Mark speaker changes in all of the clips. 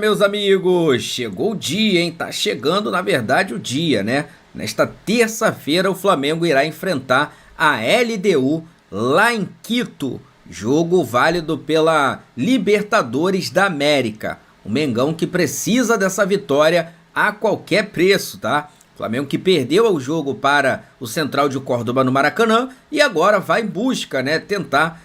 Speaker 1: Meus amigos, chegou o dia, hein? Tá chegando, na verdade, o dia, né? Nesta terça-feira, o Flamengo irá enfrentar a LDU lá em Quito. Jogo válido pela Libertadores da América. O Mengão que precisa dessa vitória a qualquer preço, tá? Flamengo que perdeu o jogo para o Central de Córdoba no Maracanã e agora vai em busca, né? Tentar,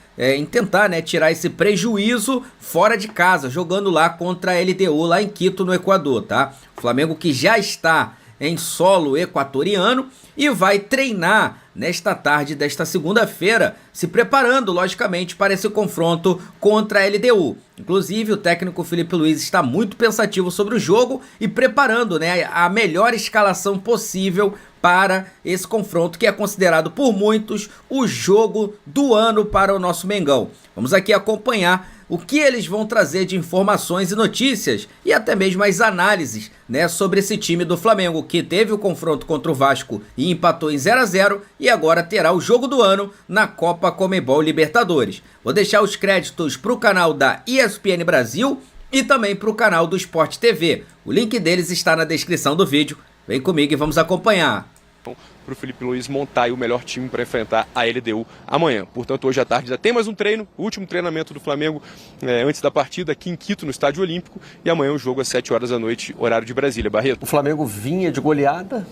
Speaker 1: né, tirar esse prejuízo fora de casa, jogando lá contra a LDU lá em Quito, no Equador, tá? O Flamengo que já está em solo equatoriano e vai treinar nesta tarde desta segunda-feira, se preparando, logicamente, para esse confronto contra a LDU. Inclusive, o técnico Felipe Luiz está muito pensativo sobre o jogo e preparando, né, a melhor escalação possível para esse confronto que é considerado por muitos o jogo do ano para o nosso Mengão. Vamos aqui acompanhar o que eles vão trazer de informações e notícias e até mesmo as análises, né, sobre esse time do Flamengo que teve o confronto contra o Vasco e empatou em 0-0 e agora terá o jogo do ano na Copa Conmebol Libertadores. Vou deixar os créditos para o canal da ESPN Brasil e também para o canal do Sport TV. O link deles está na descrição do vídeo. Vem comigo e vamos acompanhar.
Speaker 2: Para o Felipe Luiz montar aí o melhor time para enfrentar a LDU amanhã. Portanto, hoje à tarde já tem mais um treino, o último treinamento do Flamengo antes da partida aqui em Quito, no Estádio Olímpico, e amanhã o jogo às 7 horas da noite, horário de Brasília. Barreto.
Speaker 3: O Flamengo vinha de goleada,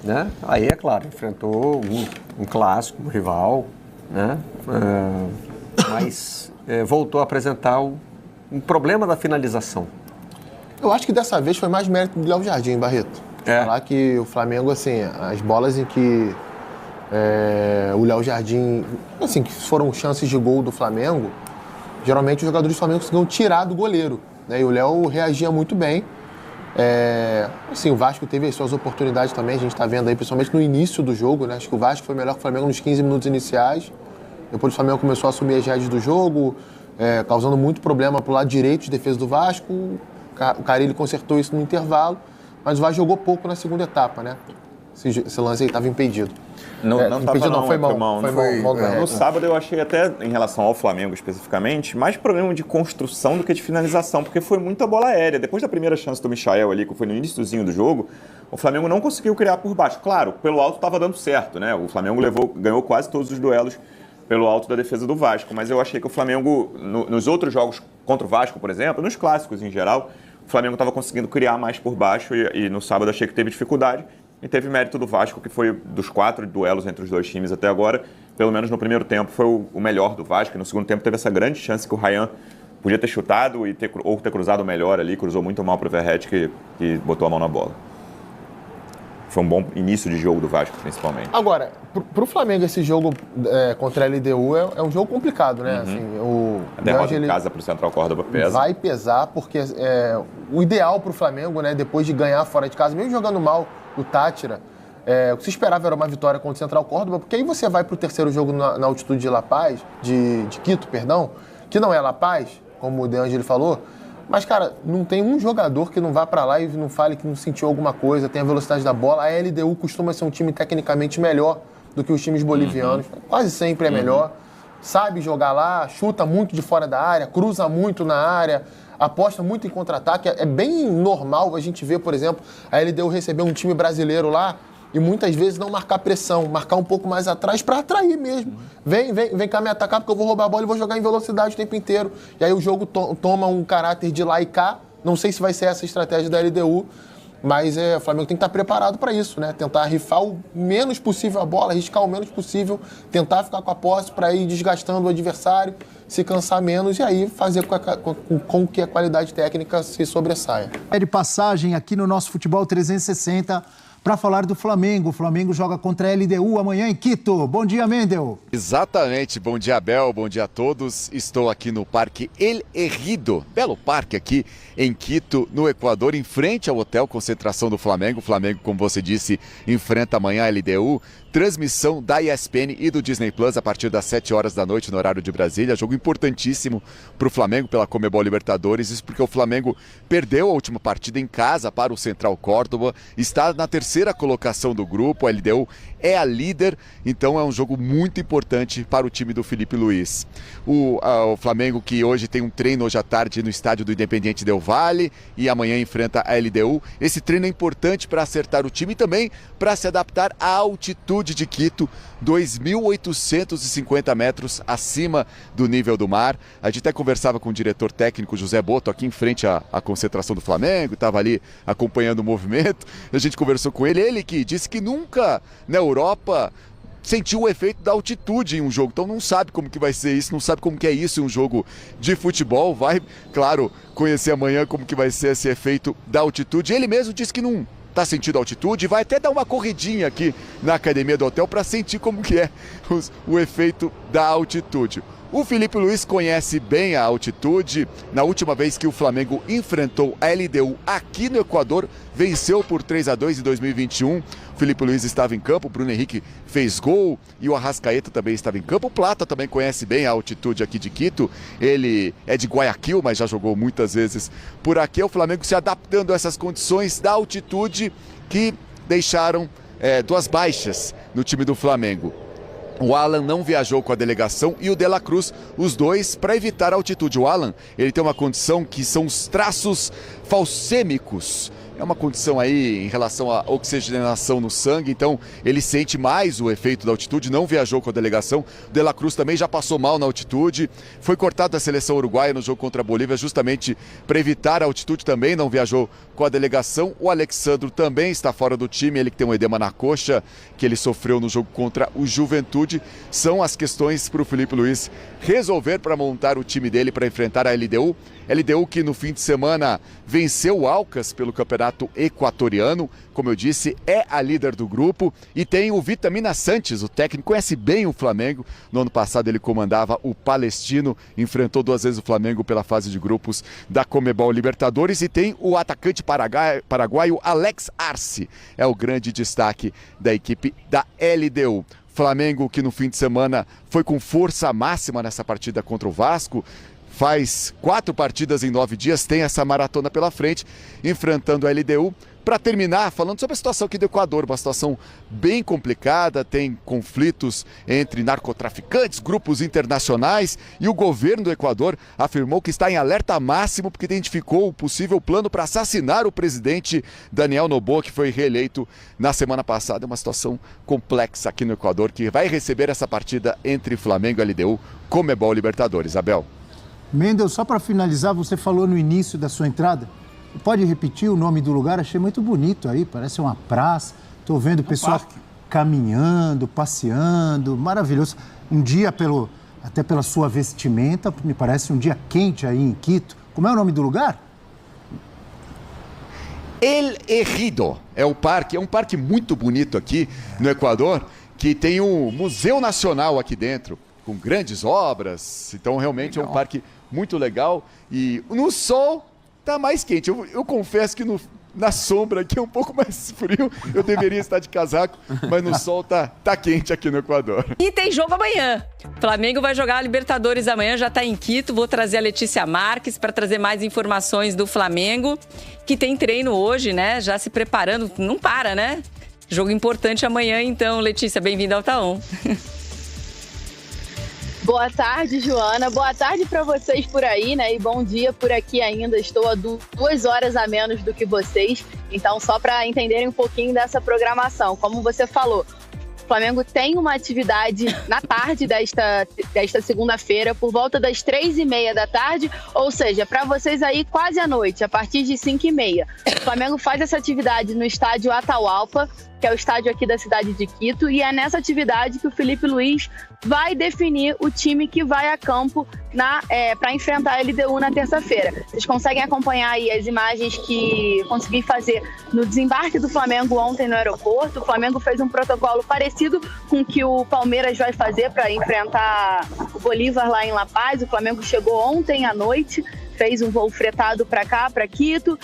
Speaker 3: né? Aí, é claro, enfrentou um clássico, um rival, né? Mas voltou a apresentar um problema da finalização.
Speaker 4: Eu acho que dessa vez foi mais mérito do Léo Jardim, Barreto. Falar que o Flamengo, assim, as bolas em que o Léo Jardim, assim, que foram chances de gol do Flamengo, geralmente os jogadores do Flamengo conseguiam tirar do goleiro, né? E o Léo reagia muito bem. Assim, o Vasco teve as suas oportunidades também, a gente está vendo aí, principalmente no início do jogo, né? Acho que o Vasco foi melhor que o Flamengo nos 15 minutos iniciais. Depois o Flamengo começou a assumir as rédeas do jogo, causando muito problema pro lado direito de defesa do Vasco. O Carille consertou isso no intervalo. Mas o Vasco jogou pouco na segunda etapa, né? Esse lance aí estava impedido. Foi mal.
Speaker 5: No sábado eu achei até, em relação ao Flamengo especificamente, mais problema de construção do que de finalização, porque foi muita bola aérea. Depois da primeira chance do Michael ali, que foi no iniciozinho do jogo, o Flamengo não conseguiu criar por baixo. Claro, pelo alto estava dando certo, né? O Flamengo ganhou quase todos os duelos pelo alto da defesa do Vasco, mas eu achei que o Flamengo, nos outros jogos contra o Vasco, por exemplo, nos clássicos em geral, o Flamengo estava conseguindo criar mais por baixo e no sábado achei que teve dificuldade e teve mérito do Vasco, que foi dos 4 duelos entre os dois times até agora, pelo menos no primeiro tempo foi o melhor do Vasco, e no segundo tempo teve essa grande chance que o Ryan podia ter chutado ou ter cruzado melhor ali, cruzou muito mal para o Verratti que botou a mão na bola. Foi um bom início de jogo do Vasco, principalmente.
Speaker 4: Agora, pro Flamengo esse jogo contra a LDU é um jogo complicado, né? Assim,
Speaker 5: a derrota em casa pro Central Córdoba pesa.
Speaker 4: Vai pesar, porque o ideal pro Flamengo, né, depois de ganhar fora de casa, mesmo jogando mal o Táchira, o que se esperava era uma vitória contra o Central Córdoba, porque aí você vai pro terceiro jogo na altitude de La Paz, de Quito, perdão, que não é La Paz, como o De Angeli falou. Mas, cara, não tem um jogador que não vá pra lá e não fale que não sentiu alguma coisa, tem a velocidade da bola. A LDU costuma ser um time tecnicamente melhor do que os times bolivianos. Quase sempre é melhor. Sabe jogar lá, chuta muito de fora da área, cruza muito na área, aposta muito em contra-ataque. É bem normal a gente ver, por exemplo, a LDU receber um time brasileiro lá e muitas vezes não marcar pressão, marcar um pouco mais atrás para atrair mesmo. Vem cá me atacar porque eu vou roubar a bola e vou jogar em velocidade o tempo inteiro. E aí o jogo toma um caráter de lá e cá. Não sei se vai ser essa a estratégia da LDU, mas o Flamengo tem que estar preparado para isso, né? Tentar rifar o menos possível a bola, arriscar o menos possível, tentar ficar com a posse para ir desgastando o adversário, se cansar menos e aí fazer com que a qualidade técnica se sobressaia.
Speaker 6: É de passagem aqui no nosso Futebol 360 para falar do Flamengo. O Flamengo joga contra a LDU amanhã em Quito. Bom dia, Mendel.
Speaker 7: Exatamente. Bom dia, Abel. Bom dia a todos. Estou aqui no Parque El Ejido, belo parque aqui em Quito, no Equador, em frente ao hotel concentração do Flamengo. O Flamengo, como você disse, enfrenta amanhã a LDU. Transmissão da ESPN e do Disney Plus a partir das 7 horas da noite no horário de Brasília. Jogo importantíssimo para o Flamengo pela Conmebol Libertadores. Isso porque o Flamengo perdeu a última partida em casa para o Central Córdoba. Está na terceira terceira colocação do grupo, a LDU é a líder, então é um jogo muito importante para o time do Felipe Luiz. O Flamengo, que hoje tem um treino hoje à tarde no estádio do Independiente Del Valle e amanhã enfrenta a LDU. Esse treino é importante para acertar o time e também para se adaptar à altitude de Quito, 2.850 metros acima do nível do mar. A gente até conversava com o diretor técnico José Boto aqui em frente à concentração do Flamengo, estava ali acompanhando o movimento. A gente conversou com ele que disse que nunca na Europa sentiu o efeito da altitude em um jogo, então não sabe como que vai ser isso, não sabe como que é isso em um jogo de futebol. Vai, claro, conhecer amanhã como que vai ser esse efeito da altitude. Ele mesmo disse que não está sentindo altitude, vai até dar uma corridinha aqui na academia do hotel para sentir como que é o efeito da altitude. O Felipe Luiz conhece bem a altitude. Na última vez que o Flamengo enfrentou a LDU aqui no Equador, venceu por 3-2 em 2021. O Felipe Luiz estava em campo, o Bruno Henrique fez gol e o Arrascaeta também estava em campo. O Plata também conhece bem a altitude aqui de Quito. Ele é de Guayaquil, mas já jogou muitas vezes por aqui. O Flamengo se adaptando a essas condições da altitude que deixaram duas baixas no time do Flamengo. O Alan não viajou com a delegação e o De La Cruz, os dois para evitar a altitude. O Alan, ele tem uma condição que são os traços falcêmicos. É uma condição aí em relação à oxigenação no sangue, então ele sente mais o efeito da altitude, não viajou com a delegação. O De La Cruz também já passou mal na altitude, foi cortado da seleção uruguaia no jogo contra a Bolívia justamente para evitar a altitude, também não viajou com a delegação. O Alexandro também está fora do time, ele que tem um edema na coxa, que ele sofreu no jogo contra o Juventude. São as questões para o Felipe Luiz resolver para montar o time dele para enfrentar a LDU. LDU que no fim de semana venceu o Alcas pelo campeonato equatoriano, como eu disse, é a líder do grupo e tem o Vitamina Sanches, o técnico conhece bem o Flamengo. No ano passado ele comandava o Palestino, enfrentou 2 vezes o Flamengo pela fase de grupos da Conmebol Libertadores e tem o atacante paraguaio Alex Arce, é o grande destaque da equipe da LDU. Flamengo que no fim de semana foi com força máxima nessa partida contra o Vasco, faz 4 partidas em 9 dias, tem essa maratona pela frente, enfrentando a LDU. Para terminar, falando sobre a situação aqui do Equador, uma situação bem complicada, tem conflitos entre narcotraficantes, grupos internacionais, e o governo do Equador afirmou que está em alerta máximo porque identificou o possível plano para assassinar o presidente Daniel Noboa, que foi reeleito na semana passada. É uma situação complexa aqui no Equador, que vai receber essa partida entre Flamengo e LDU, Conmebol Libertadores. Abel.
Speaker 6: Mendel, só para finalizar, você falou no início da sua entrada, pode repetir o nome do lugar? Achei muito bonito aí, parece uma praça, estou vendo o pessoal caminhando, passeando, maravilhoso. Um dia, até pela sua vestimenta, me parece um dia quente aí em Quito. Como é o nome do lugar?
Speaker 7: El Ejido, é um parque muito bonito aqui no Equador, que tem um Museu Nacional aqui dentro, com grandes obras, então realmente legal. É um parque muito legal e no sol tá mais quente. Eu confesso que na sombra aqui é um pouco mais frio, eu deveria estar de casaco, mas no sol tá quente aqui no Equador.
Speaker 8: E tem jogo amanhã. O Flamengo vai jogar a Libertadores amanhã, já tá em Quito. Vou trazer a Letícia Marques para trazer mais informações do Flamengo, que tem treino hoje, né? Já se preparando, não para, né? Jogo importante amanhã, então. Letícia, bem-vinda ao Tá On.
Speaker 9: Boa tarde, Joana. Boa tarde para vocês por aí, né? E bom dia por aqui ainda. Estou a 2 horas a menos do que vocês. Então, só para entenderem um pouquinho dessa programação. Como você falou, o Flamengo tem uma atividade na tarde desta segunda-feira, por volta das 3h30 da tarde, ou seja, para vocês aí quase à noite, a partir de 5h30. O Flamengo faz essa atividade no estádio Atahualpa, que é o estádio aqui da cidade de Quito, e é nessa atividade que o Felipe Luiz vai definir o time que vai a campo para enfrentar a LDU na terça-feira. Vocês conseguem acompanhar aí as imagens que consegui fazer no desembarque do Flamengo ontem no aeroporto. O Flamengo fez um protocolo parecido com o que o Palmeiras vai fazer para enfrentar o Bolívar lá em La Paz. O Flamengo chegou ontem à noite fez um voo fretado para cá, para Quito,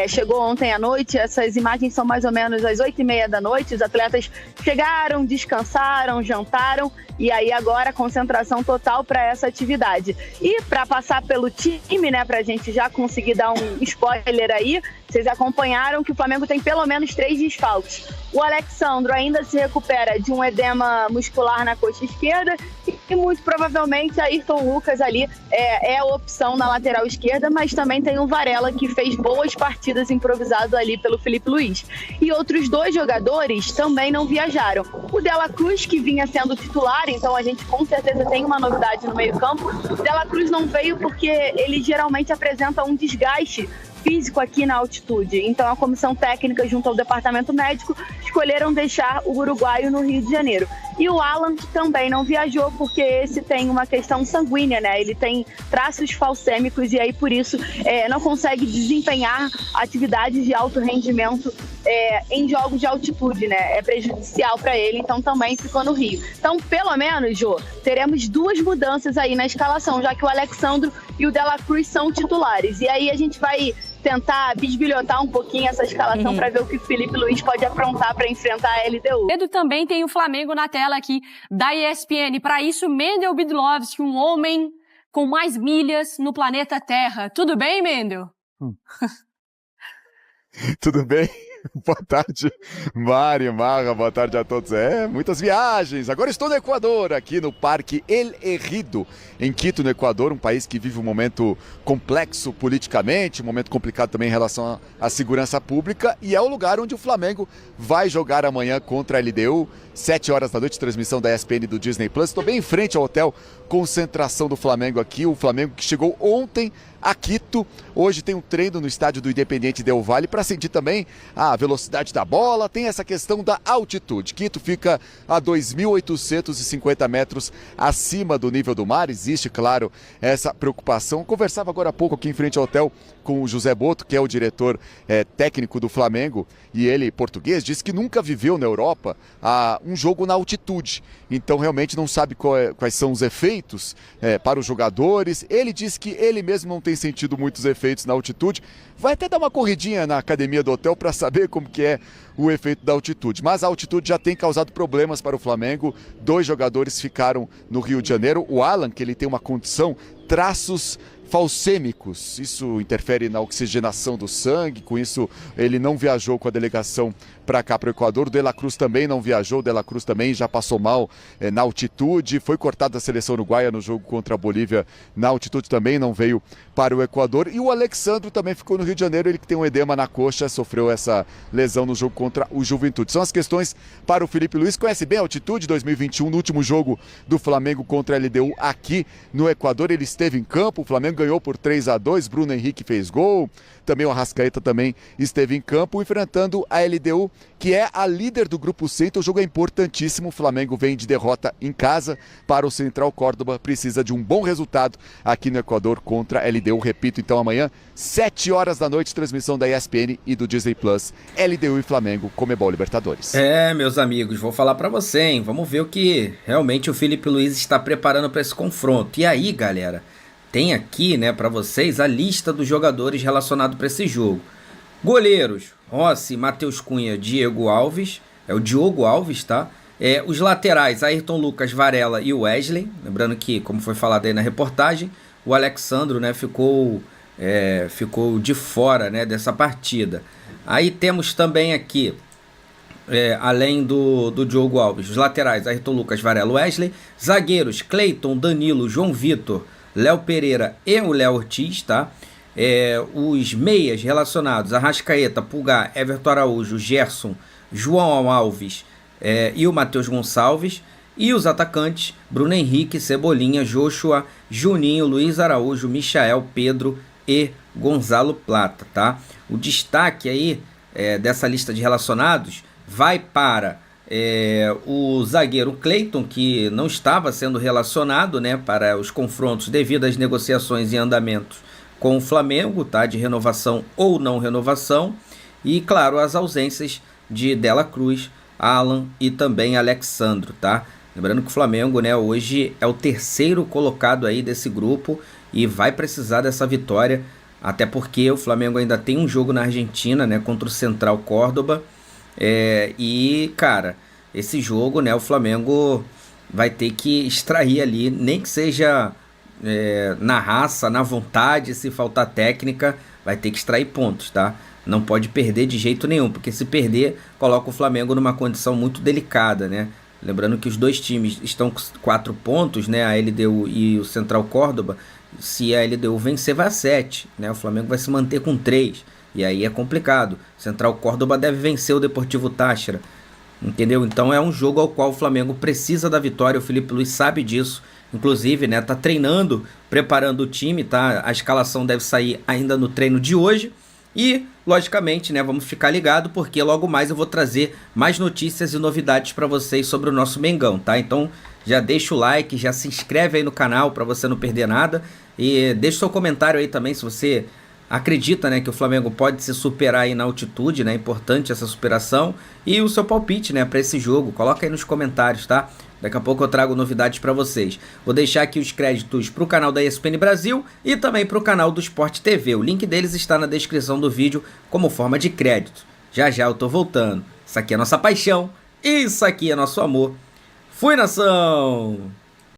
Speaker 9: chegou ontem à noite. Essas imagens são mais ou menos às 8h30 da noite. Os atletas chegaram, descansaram, jantaram e aí agora concentração total para essa atividade. E para passar pelo time, né, para a gente já conseguir dar um spoiler aí, vocês acompanharam que o Flamengo tem pelo menos 3 desfalques. O Alexandro ainda se recupera de um edema muscular na coxa esquerda e muito provavelmente Ayrton Lucas ali é a opção na lateral esquerda, mas também tem o Varela, que fez boas partidas improvisado ali pelo Felipe Luiz. E outros 2 jogadores também não viajaram. O Dela Cruz, que vinha sendo titular, então a gente com certeza tem uma novidade no meio-campo. O Dela Cruz não veio porque ele geralmente apresenta um desgaste físico aqui na altitude. Então a comissão técnica junto ao departamento médico escolheram deixar o uruguaio no Rio de Janeiro. E o Alan também não viajou porque esse tem uma questão sanguínea, né? Ele tem traços falcêmicos e aí por isso não consegue desempenhar atividades de alto rendimento em jogos de altitude, né? É prejudicial para ele, então também ficou no Rio. Então, pelo menos, Jô, teremos 2 mudanças aí na escalação, já que o Alexandro e o Dela Cruz são titulares. E aí a gente vai tentar bisbilhotar um pouquinho essa escalação para ver o que o Felipe Luiz pode aprontar para enfrentar a LDU.
Speaker 10: Pedro, também tem o Flamengo na tela aqui da ESPN. Para isso, Mendel Bidlovski, um homem com mais milhas no planeta Terra. Tudo bem, Mendel?
Speaker 7: Tudo bem? Boa tarde, Mário, Marra, boa tarde a todos. Muitas viagens. Agora estou no Equador, aqui no Parque El Ejido, em Quito, no Equador, um país que vive um momento complexo politicamente, um momento complicado também em relação à segurança pública, e é o lugar onde o Flamengo vai jogar amanhã contra a LDU, 7 horas da noite, transmissão da ESPN do Disney Plus. Estou bem em frente ao hotel concentração do Flamengo aqui, o Flamengo que chegou ontem a Quito. Hoje tem um treino no estádio do Independiente Del Valle para sentir também a velocidade da bola. Tem essa questão da altitude. Quito fica a 2.850 metros acima do nível do mar. Existe, claro, essa preocupação. Conversava agora há pouco aqui em frente ao hotel com o José Boto, que é o diretor técnico do Flamengo, e ele, português, disse que nunca viveu na Europa um jogo na altitude. Então realmente não sabe quais são os efeitos para os jogadores. Ele disse que ele mesmo não tem sentido muitos efeitos na altitude. Vai até dar uma corridinha na academia do hotel para saber como que é o efeito da altitude. Mas a altitude já tem causado problemas para o Flamengo. 2 jogadores ficaram no Rio de Janeiro. O Alan, que ele tem uma condição, traços falcêmicos, isso interfere na oxigenação do sangue, com isso ele não viajou com a delegação para cá, para o Equador. O De La Cruz também não viajou, o De La Cruz também já passou mal na altitude, foi cortado da seleção uruguaia no jogo contra a Bolívia na altitude, também não veio para o Equador. E o Alexandro também ficou no Rio de Janeiro, ele que tem um edema na coxa, sofreu essa lesão no jogo contra o Juventude. São as questões para o Felipe Luiz. Conhece bem a altitude 2021, no último jogo do Flamengo contra a LDU aqui no Equador, ele esteve em campo, o Flamengo ganhou por 3-2, Bruno Henrique fez gol, também o Arrascaeta também esteve em campo, enfrentando a LDU, que é a líder do Grupo C. Então o jogo é importantíssimo, o Flamengo vem de derrota em casa para o Central Córdoba, precisa de um bom resultado aqui no Equador contra a LDU. Repito, então amanhã, 7 horas da noite, transmissão da ESPN e do Disney Plus, LDU e Flamengo, Conmebol Libertadores.
Speaker 1: Meus amigos, vou falar pra você, hein? Vamos ver o que realmente o Felipe Luiz está preparando para esse confronto. E aí, galera, tem aqui, né, para vocês a lista dos jogadores relacionados para esse jogo. Goleiros: Rossi, Matheus Cunha, Diego Alves. É o Diogo Alves, tá? Os laterais: Ayrton Lucas, Varela e Wesley. Lembrando que, como foi falado aí na reportagem, o Alexandro, né, ficou de fora, né, dessa partida. Aí temos também aqui, além do Diogo Alves, os laterais: Ayrton Lucas, Varela, Wesley. Zagueiros: Cleiton, Danilo, João Vitor, Léo Pereira e o Léo Ortiz, tá? Os meias relacionados: Arrascaeta, Pulgar, Everton Araújo, Gerson, João Alves e o Matheus Gonçalves. E os atacantes: Bruno Henrique, Cebolinha, Joshua, Juninho, Luiz Araújo, Michael, Pedro e Gonzalo Plata, tá? O destaque aí dessa lista de relacionados vai para o zagueiro Cleiton, que não estava sendo relacionado, né, para os confrontos devido às negociações em andamento com o Flamengo, tá, de renovação ou não renovação. E claro, as ausências de Dela Cruz, Alan e também Alexandro, tá? Lembrando que o Flamengo, né, hoje é o terceiro colocado aí desse grupo e vai precisar dessa vitória, até porque o Flamengo ainda tem um jogo na Argentina, né, contra o Central Córdoba. E, cara, esse jogo, né, o Flamengo vai ter que extrair ali, nem que seja na raça, na vontade, se faltar técnica, vai ter que extrair pontos, tá? Não pode perder de jeito nenhum, porque se perder, coloca o Flamengo numa condição muito delicada, né? Lembrando que os dois times estão com 4 pontos, né? A LDU e o Central Córdoba. Se a LDU vencer, vai a 7, né? O Flamengo vai se manter com 3. E aí é complicado. Central Córdoba deve vencer o Deportivo Táchira. Entendeu? Então é um jogo ao qual o Flamengo precisa da vitória. O Felipe Luiz sabe disso. Inclusive, né? Tá treinando, preparando o time, tá? A escalação deve sair ainda no treino de hoje. E, logicamente, né, vamos ficar ligado porque logo mais eu vou trazer mais notícias e novidades para vocês sobre o nosso Mengão, tá? Então já deixa o like, já se inscreve aí no canal para você não perder nada e deixa seu comentário aí também se você acredita, né, que o Flamengo pode se superar aí na altitude, né? É importante essa superação e o seu palpite, né, para esse jogo. Coloca aí nos comentários, tá? Daqui a pouco eu trago novidades para vocês. Vou deixar aqui os créditos para o canal da ESPN Brasil e também para o canal do Sport TV. O link deles está na descrição do vídeo como forma de crédito. Já já eu tô voltando. Isso aqui é nossa paixão, isso aqui é nosso amor. Fui, nação!